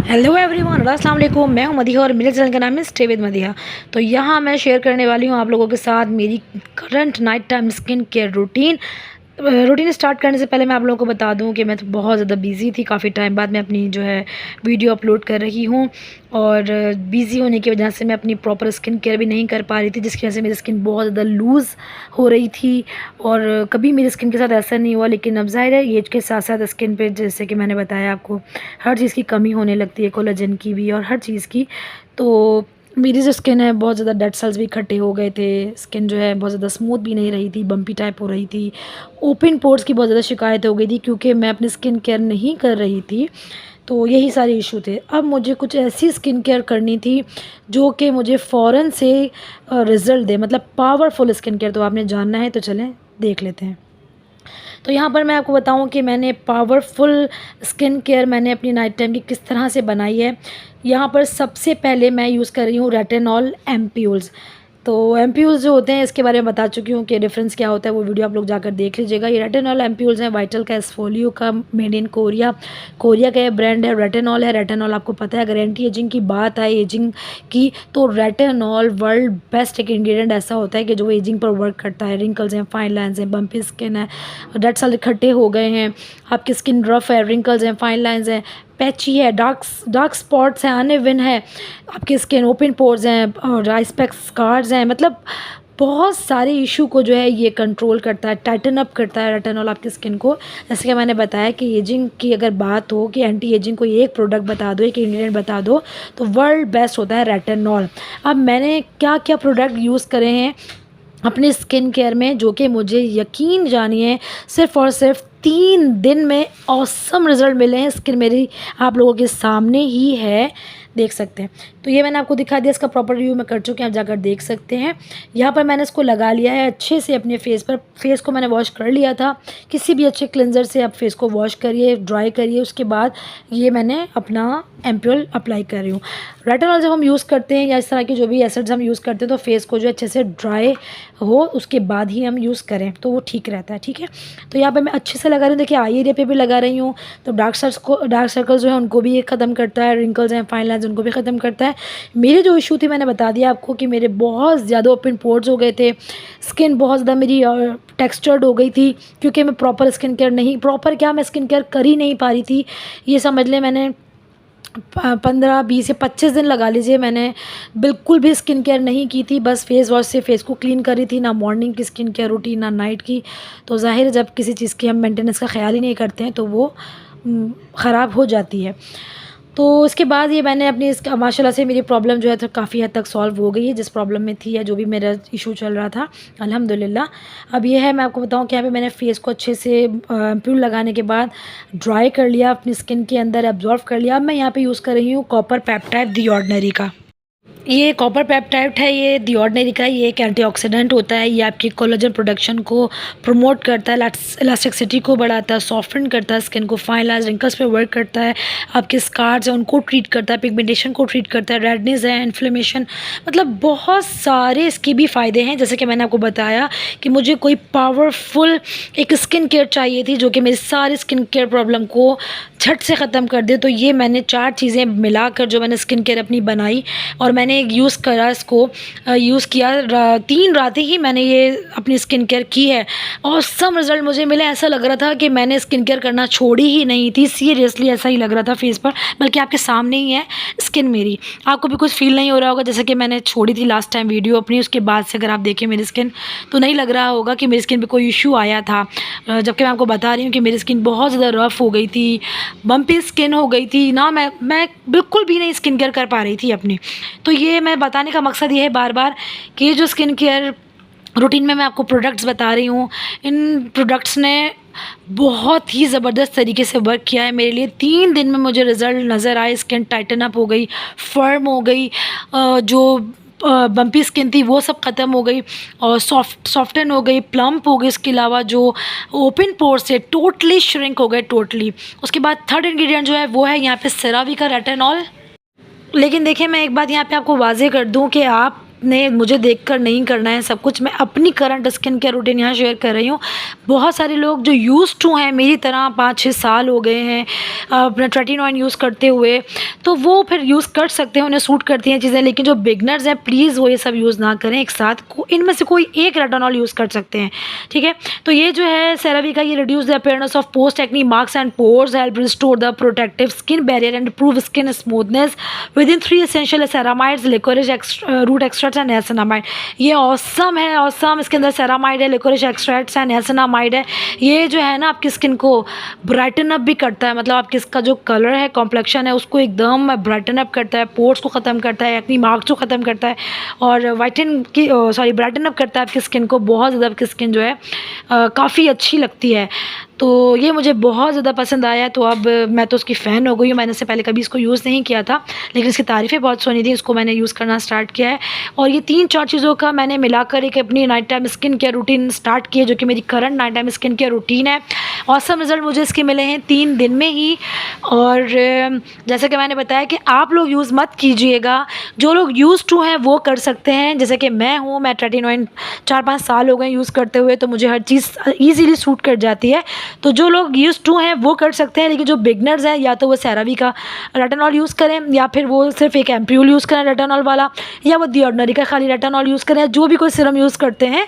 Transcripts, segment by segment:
Hello everyone, अस्सलाम वालेकुम। मैं हूं मदीहा और मेरे चैनल का नाम है स्टे विद मदीहा। तो यहाँ मैं शेयर करने वाली हूँ आप लोगों के साथ मेरी current night time skin care routine start करने से पहले मैं आप लोगों को बता दूं कि मैं तो बहुत ज़्यादा बिज़ी थी। काफ़ी टाइम बाद मैं अपनी जो है वीडियो अपलोड कर रही हूँ और बिज़ी होने की वजह से मैं अपनी प्रॉपर स्किन केयर भी नहीं कर पा रही थी, जिसकी वजह से मेरी स्किन बहुत ज़्यादा लूज़ हो रही थी। और कभी मेरी स्किन के साथ ऐसा नहीं हुआ, लेकिन अब ज़ाहिर है एज के साथ साथ स्किन पे, जैसे कि मैंने बताया आपको, हर चीज़ की कमी होने लगती है, कोलेजन की भी और हर चीज़ की। तो मेरी जो स्किन है बहुत ज़्यादा डेड सेल्स भी इकट्ठे हो गए थे। स्किन जो है बहुत ज़्यादा स्मूथ भी नहीं रही थी, बम्पी टाइप हो रही थी। ओपन पोर्स की बहुत ज़्यादा शिकायत हो गई थी क्योंकि मैं अपनी स्किन केयर नहीं कर रही थी। तो यही सारे इशू थे। अब मुझे कुछ ऐसी स्किन केयर करनी थी जो कि मुझे फ़ौरन से रिज़ल्ट दे, मतलब पावरफुल स्किन केयर। तो आपने जानना है तो चलें देख लेते हैं। तो यहाँ पर मैं आपको बताऊँ कि मैंने पावरफुल स्किन केयर मैंने अपनी नाइट टाइम की किस तरह से बनाई है। यहाँ पर सबसे पहले मैं यूज़ कर रही हूँ रेटिनॉल एम्प्यूल्स। तो एम्प्यूल्स जो होते हैं इसके बारे में बता चुकी हूँ कि डिफरेंस क्या होता है, वो वीडियो आप लोग जाकर देख लीजिएगा। ये रेटिनॉल एम्प्यूल्स हैं वाइटल का, एसफोलियो का, मेड इन कोरिया, कोरिया का ये ब्रांड है। रेटिनॉल है, रेटिनॉल आपको पता है, अगर एंटी एजिंग की बात आए एजिंग की, तो रेटिनॉल वर्ल्ड बेस्ट एक इंग्रेडिएंट ऐसा होता है कि जो एजिंग पर वर्क करता है। रिंकल्स हैं, फाइन लाइन्स हैं, बम्पी स्किन है, डेड सेल इकट्ठे हो गए हैं, आपकी स्किन रफ है, रिंकल्स हैं, फाइन लाइन्स हैं, पैची है, डार्क स्पॉट्स हैं, अनइवन है, आपकी स्किन ओपन पोर्स हैं और आइस पैक स्कार्स हैं, मतलब बहुत सारे इशू को जो है ये कंट्रोल करता है, टाइटन अप करता है रेटिनॉल आपकी स्किन को। जैसे कि मैंने बताया कि एजिंग की अगर बात हो कि एंटी एजिंग को एक प्रोडक्ट बता दो, एक इंग्रेडिएंट बता दो, तो वर्ल्ड बेस्ट होता है रेटिनॉल। अब मैंने क्या क्या प्रोडक्ट यूज़ करे हैं अपनी स्किन केयर में, जो कि मुझे यकीन जानिए सिर्फ़ और सिर्फ 3 दिन में ऑसम रिज़ल्ट मिले हैं। स्किन मेरी आप लोगों के सामने ही है, देख सकते हैं। तो ये मैंने आपको दिखा दिया, इसका प्रॉपर रिव्यू मैं कर चुकी हूँ, आप जाकर देख सकते हैं। यहाँ पर मैंने इसको लगा लिया है अच्छे से अपने फेस पर। फेस को मैंने वॉश कर लिया था, किसी भी अच्छे क्लेंजर से आप फेस को वॉश करिए, ड्राई करिए, उसके बाद ये मैंने अपना एम्प्यूल अप्लाई कर रही हूँ। रेटिनॉल जब हम यूज़ करते हैं या इस तरह के जो भी एसिड्स हम यूज़ करते हैं, तो फेस को जो अच्छे से ड्राई हो उसके बाद ही हम यूज़ करें तो वो ठीक रहता है, ठीक है। तो यहाँ पे मैं अच्छे से लगा रही हूँ, देखिए आई एरिया पे भी लगा रही हूँ। तो डार्क सर्कल्स जो है उनको भी ये ख़त्म करता है, रिंकल्स हैं, फाइन लाइन्स, उनको भी ख़त्म करता है। मेरे जो इशू थी मैंने बता दिया आपको कि मेरे बहुत ज़्यादा ओपन पोर्स हो गए थे, स्किन बहुत ज़्यादा मेरी टेक्सचर्ड हो गई थी क्योंकि मैं प्रॉपर स्किन केयर नहीं, प्रॉपर क्या, मैं स्किन केयर कर ही नहीं पा रही थी। ये समझ लें मैंने 15 20 या 25 दिन लगा लीजिए, मैंने बिल्कुल भी स्किन केयर नहीं की थी। बस फेस वॉश से फेस को क्लीन करी थी, ना मॉर्निंग की स्किन केयर रूटीन ना नाइट की। तो ज़ाहिर है जब किसी चीज़ की हम मेंटेनेंस का ख्याल ही नहीं करते हैं तो वो ख़राब हो जाती है। तो इसके बाद ये मैंने अपनी इसका माशाल्लाह से मेरी प्रॉब्लम जो है तो काफ़ी हद तक सॉल्व हो गई है, जिस प्रॉब्लम में थी या जो भी मेरा इशू चल रहा था, अल्हम्दुलिल्लाह। अब ये है, मैं आपको बताऊँ कि यहाँ पे मैंने फेस को अच्छे से एम्प्यूल लगाने के बाद ड्राई कर लिया, अपनी स्किन के अंदर एब्जॉर्व कर लिया। अब मैं यहाँ पे यूज़ कर रही हूँ कॉपर पेप्टाइड दी ऑर्डिनरी का। ये कॉपर पेप्टाइड है, ये दी ऑर्डिनरी का। ये एक एंटीऑक्सीडेंट होता है, ये आपकी कोलेजन प्रोडक्शन को प्रमोट करता है, इलास्टिसिटी को बढ़ाता है, सॉफ्टन करता है स्किन को, फाइन लाइन्स रिंकल्स पे वर्क करता है, आपके स्कार्स हैं उनको ट्रीट करता है, पिगमेंटेशन को ट्रीट करता है, रेडनेस है, इन्फ्लेमेशन, मतलब बहुत सारे इसके भी फ़ायदे हैं। जैसे कि मैंने आपको बताया कि मुझे कोई पावरफुल एक स्किन केयर चाहिए थी जो कि मेरी सारी स्किन केयर प्रॉब्लम को झट से ख़त्म कर दे। तो ये मैंने 4 चीज़ें मिलाकर जो मैंने स्किन केयर अपनी बनाई और मैंने यूज़ करा, इसको यूज़ किया 3 रातें ही मैंने ये अपनी स्किन केयर की है और सम रिज़ल्ट मुझे मिले। ऐसा लग रहा था कि मैंने स्किन केयर करना छोड़ी ही नहीं थी, सीरियसली ऐसा ही लग रहा था फेस पर, बल्कि आपके सामने ही है स्किन मेरी, आपको भी कुछ फील नहीं हो रहा होगा। जैसे कि मैंने छोड़ी थी लास्ट टाइम वीडियो अपनी, उसके बाद से अगर आप देखें मेरी स्किन तो नहीं लग रहा होगा कि मेरी स्किन पर कोई इशू आया था, जबकि मैं आपको बता रही हूँ कि मेरी स्किन बहुत ज़्यादा रफ़ हो गई थी, बम्पी स्किन हो गई थी ना, मैं बिल्कुल भी नहीं स्किन केयर कर पा रही थी अपनी। तो ये मैं बताने का मकसद ये है बार बार कि ये जो स्किन केयर रूटीन में मैं आपको प्रोडक्ट्स बता रही हूँ, इन प्रोडक्ट्स ने बहुत ही ज़बरदस्त तरीके से वर्क किया है मेरे लिए। 3 दिन में मुझे रिज़ल्ट नज़र आए, स्किन टाइटन अप हो गई, फर्म हो गई, जो बम्पी स्किन थी वो सब ख़त्म हो गई और सॉफ्टन हो गई, प्लम्प हो गई। इसके अलावा जो ओपन पोर्स से टोटली श्रिंक हो गए, टोटली। उसके बाद थर्ड इंग्रेडिएंट जो है वो है यहाँ पे सेरावी का रेटिनॉल। लेकिन देखिए मैं एक बात यहाँ पे आपको वाज़ेह कर दूँ कि आप ने मुझे देखकर नहीं करना है सब कुछ। मैं अपनी करंट स्किन केयर रूटीन यहाँ शेयर कर रही हूँ। बहुत सारे लोग जो यूज़ टू हैं मेरी तरह 5-6 साल हो गए हैं अपना रेटिनॉइड यूज़ करते हुए, तो वो फिर यूज़ कर सकते हैं, उन्हें सूट करती हैं चीज़ें। लेकिन जो बिगनर्स हैं प्लीज़ वो ये सब यूज़ ना करें एक साथ। इनमें से कोई एक रेटिनॉल यूज़ कर सकते हैं, ठीक है। तो ये जो है सेरावी का, ये reduce the appearance of post acne marks and pores, help restore the protective skin barrier and improve skin smoothness with in 3 essential ceramides, liquorice root extracts and niacinamide. ये ऑसम है, ऑसम। इसके अंदर ceramide है, liquorice extracts and niacinamide है। ये जो है ना आपकी स्किन को ब्राइटन अप भी करता है, मतलब आपकी इसका जो कलर है, कॉम्प्लेक्शन है, उसको एकदम ब्राइटन अप करता है, पोर्स को ख़त्म करता है, एक्ने मार्क्स को ख़त्म करता है और वाइटन की ब्राइटन अप करता है आपकी स्किन को। बहुत ज़्यादा आपकी स्किन जो है काफ़ी अच्छी लगती है। तो ये मुझे बहुत ज़्यादा पसंद आया, तो अब मैं तो उसकी फ़ैन हो गई हूँ। मैंने इससे पहले कभी इसको यूज़ नहीं किया था, लेकिन इसकी तारीफ़ें बहुत सुनी थी, इसको मैंने यूज़ करना स्टार्ट किया है। और ये 3-4 चीज़ों का मैंने मिलाकर एक अपनी night time skin care routine start की है, जो कि मेरी current night time skin care routine है। ऑसम रिज़ल्ट मुझे इसके मिले हैं 3 दिन में ही। और जैसे कि मैंने बताया कि आप लोग यूज़ मत कीजिएगा, जो लोग यूज़ टू हैं वो कर सकते हैं। जैसे कि मैं हूँ, मैं रेटिनॉइड 4-5 साल हो गए यूज़ करते हुए, तो मुझे हर चीज़ ईज़िली सूट कर जाती है। तो जो लोग यूज़ टू हैं वो कर सकते हैं, लेकिन जो बिगनर्स हैं या तो वो सेरावी का रेटिनॉल यूज़ करें, या फिर वो सिर्फ एक एम्प्यूल यूज़ करें रेटिनॉल वाला, या वो दी ऑर्डिनरी का खाली रेटिनॉल यूज़ करें। जो भी कोई सीरम यूज़ करते हैं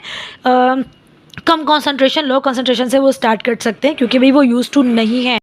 कम कंसंट्रेशन, लो कंसंट्रेशन से वो स्टार्ट कर सकते हैं, क्योंकि भाई वो यूज़ टू नहीं है।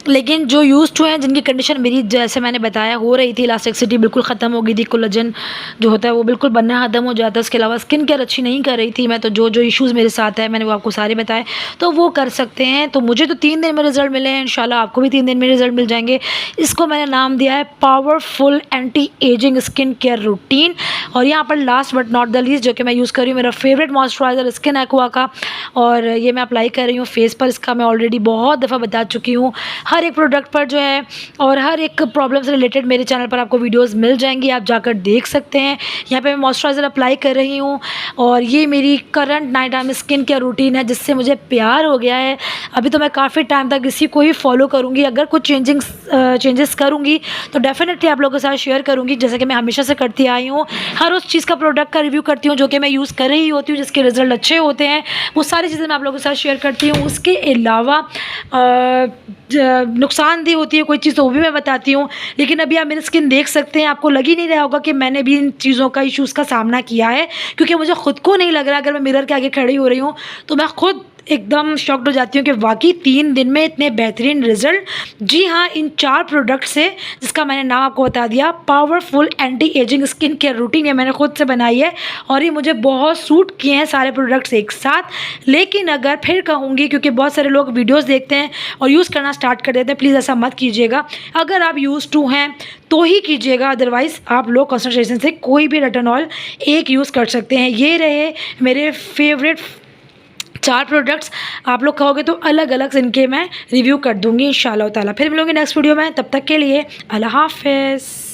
लेकिन जो यूज़ टू हैं, जिनकी कंडीशन मेरी जैसे मैंने बताया हो रही थी, इलास्टिसिटी बिल्कुल ख़त्म हो गई थी, कोलेजन जो होता है वो बिल्कुल बनना ख़त्म हो जाता है, उसके अलावा स्किन केयर अच्छी नहीं कर रही थी मैं, तो जो इश्यूज़ मेरे साथ है मैंने वो आपको सारे बताए, तो वो कर सकते हैं। तो मुझे तो 3 दिन में रिज़ल्ट मिले हैं, इंशाल्लाह आपको भी 3 दिन में रिज़ल्ट मिल जाएंगे। इसको मैंने नाम दिया है powerful anti ageing skin care routine. और यहाँ पर last but not the least, जो कि मैं यूज़ कर रही हूँ, मेरा फेवरेट मॉइस्चराइज़र स्किन एक्वा का, और ये मैं अप्लाई कर रही हूँ फेस पर। इसका मैं ऑलरेडी बहुत दफ़ा बता चुकी हूँ, हर एक प्रोडक्ट पर जो है और हर एक प्रॉब्लम से रिलेटेड मेरे चैनल पर आपको वीडियोस मिल जाएंगी, आप जाकर देख सकते हैं। यहाँ पे मैं मॉइस्चराइज़र अप्लाई कर रही हूँ, और ये मेरी current night time skin care routine है, जिससे मुझे प्यार हो गया है। अभी तो मैं काफ़ी टाइम तक इसी को ही फॉलो करूँगी। अगर कुछ चेंजेस करूँगी तो डेफिनेटली आप लोगों के साथ शेयर करूँगी, जैसे कि मैं हमेशा से करती आई हूँ। हर उस चीज़ का प्रोडक्ट का रिव्यू करती हूँ जो कि मैं यूज़ कर रही होती हूँ, जिसके रिज़ल्ट अच्छे होते हैं, वो सारी चीज़ें मैं आप लोगों के साथ शेयर करती हूँ। उसके अलावा नुकसानदेह होती है कोई चीज़ तो वो भी मैं बताती हूँ। लेकिन अभी आप मेरी स्किन देख सकते हैं, आपको लग ही नहीं रहा होगा कि मैंने भी इन चीज़ों का इश्यूज़ का सामना किया है, क्योंकि मुझे ख़ुद को नहीं लग रहा। अगर मैं मिरर के आगे खड़ी हो रही हूँ तो मैं खुद एकदम शॉक्ड हो जाती हूँ कि वाकई 3 दिन में इतने बेहतरीन रिज़ल्ट। जी हाँ, इन 4 प्रोडक्ट से, जिसका मैंने नाम आपको बता दिया, powerful anti ageing skin care routine, ये मैंने खुद से बनाई है और ये मुझे बहुत सूट किए हैं सारे प्रोडक्ट्स एक साथ। लेकिन अगर फिर कहूँगी, क्योंकि बहुत सारे लोग वीडियोस देखते हैं और यूज़ करना स्टार्ट कर देते हैं, प्लीज़ ऐसा मत कीजिएगा। अगर आप यूज़ टू हैं तो ही कीजिएगा, अदरवाइज़ आप लो कंसंट्रेशन से कोई भी रेटिनॉल एक यूज़ कर सकते हैं। ये रहे मेरे फेवरेट 4 प्रोडक्ट्स। आप लोग कहोगे तो अलग अलग इनके मैं रिव्यू कर दूँगी इंशाल्लाह ताला। फिर मिलूँगी नेक्स्ट वीडियो में, तब तक के लिए अल्लाह हाफ़िज़।